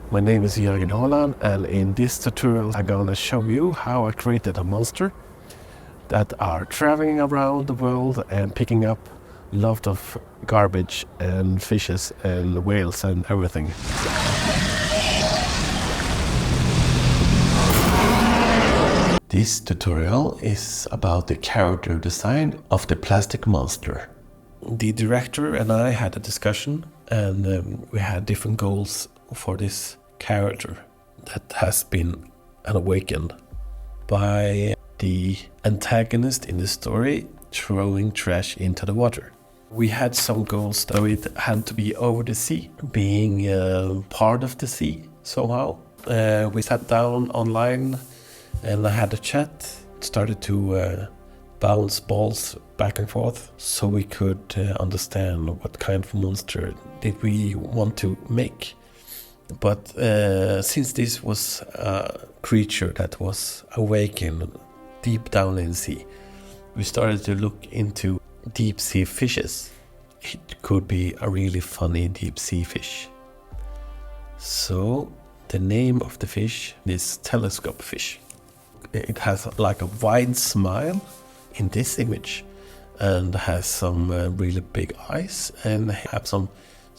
My name is Jörgen Holland, and in this tutorial I'm gonna show you how I created a monster that are traveling around the world and picking up lots of garbage and fishes and whales and everything. This tutorial is about the character design of the plastic monster. The director and I had a discussion, and we had different goals for this character that has been awakened by the antagonist in the story throwing trash into the water. We had some goals, though it had to be over the sea, being part of the sea somehow. We sat down online and I had a chat, started to bounce balls back and forth so we could understand what kind of monster did we want to make. But since this was a creature that was awakened deep down in the sea, we started to look into deep sea fishes. It could be a really funny deep sea fish. So the name of the fish is telescope fish. It has like a wide smile in this image and has some really big eyes and have some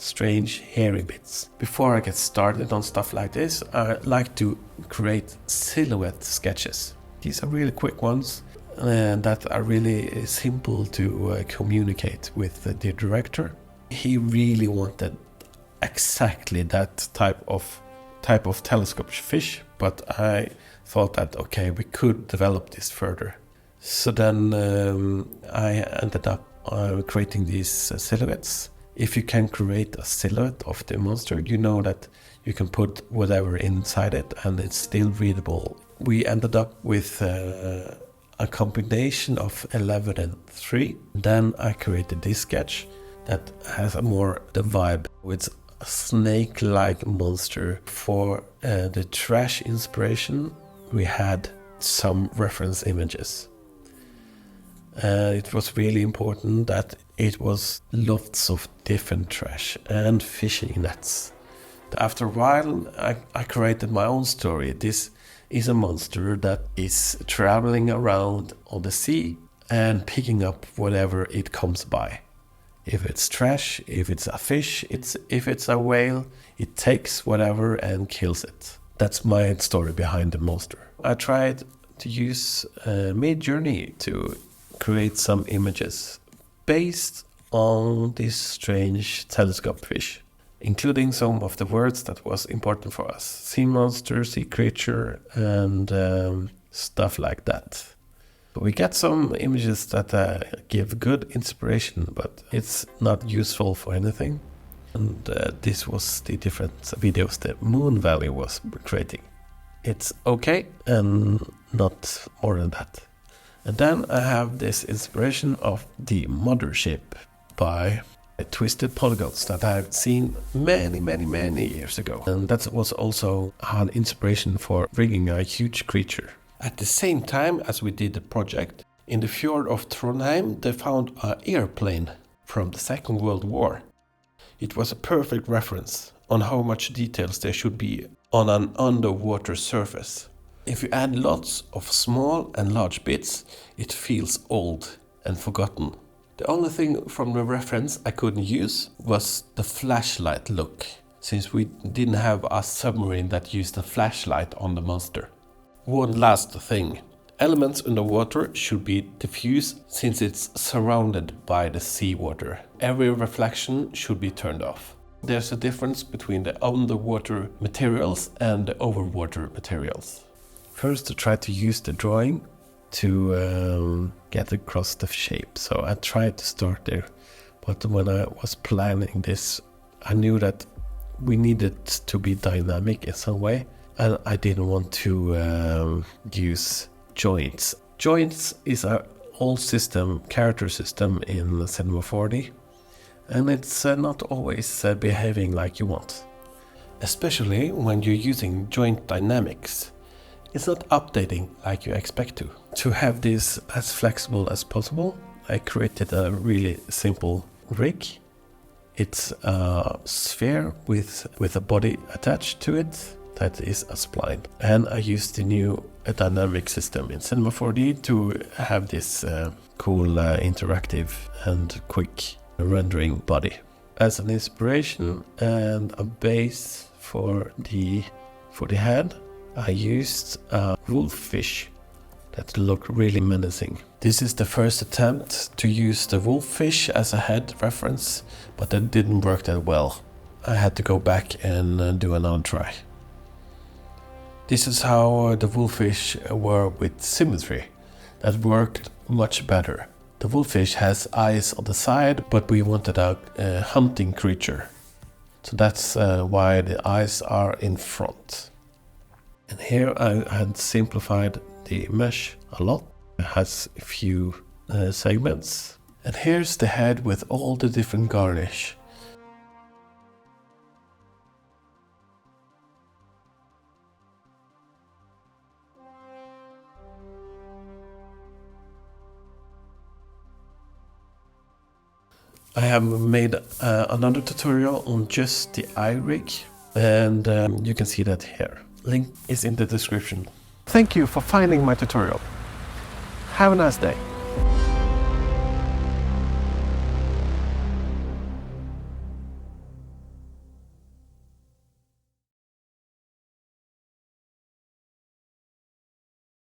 strange hairy bits. Before I get started on stuff like this, I like to create silhouette sketches. These are really quick ones that are really simple to communicate with the director. He really wanted exactly that type of telescope fish, but I thought that okay, we could develop this further. So then I ended up creating these silhouettes. If you can create a silhouette of the monster, you know that you can put whatever inside it and it's still readable. We ended up with a combination of 11 and 3. Then I created this sketch that has a more the vibe with a snake-like monster. For the trash inspiration, we had some reference images. It was really important that it was lots of different trash and fishing nets. After a while, I created my own story. This is a monster that is traveling around on the sea and picking up whatever it comes by. If it's trash, if it's a fish, if it's a whale, it takes whatever and kills it. That's my story behind the monster. I tried to use Midjourney to create some images based on this strange telescope fish, including some of the words that was important for us. Sea monster, sea creature, and stuff like that. We get some images that give good inspiration, but it's not useful for anything. And this was the different videos that Moon Valley was creating. It's okay, and not more than that. And then I have this inspiration of the mothership by Twisted Polygons that I've seen many years ago. And that was also an inspiration for rigging a huge creature. At the same time as we did the project, in the fjord of Trondheim they found an airplane from the Second World War. It was a perfect reference on how much details there should be on an underwater surface. If you add lots of small and large bits, it feels old and forgotten. The only thing from the reference I couldn't use was the flashlight look, since we didn't have a submarine that used a flashlight on the monster. One last thing. Elements underwater should be diffuse since it's surrounded by the seawater. Every reflection should be turned off. There's a difference between the underwater materials and the overwater materials. First, I tried to use the drawing to get across the shape. So I tried to start there. But when I was planning this, I knew that we needed to be dynamic in some way. And I didn't want to use joints. Joints is an old system, character system in Cinema 4D. And it's not always behaving like you want. Especially when you're using joint dynamics. It's not updating like you expect to. To have this as flexible as possible, I created a really simple rig. It's a sphere with a body attached to it that is a spline. And I used the new dynamic system in Cinema 4D to have this cool interactive and quick rendering body. As an inspiration and a base for the head, I used a wolffish that looked really menacing. This is the first attempt to use the wolffish as a head reference, but that didn't work that well. I had to go back and do another try. This is how the wolffish were with symmetry. That worked much better. The wolffish has eyes on the side, but we wanted a hunting creature. So that's why the eyes are in front. And here I had simplified the mesh a lot. It has a few segments. And here's the head with all the different garnish. I have made another tutorial on just the eye rig, and you can see that here. Link is in the description. Thank you for finding my tutorial. Have a nice day.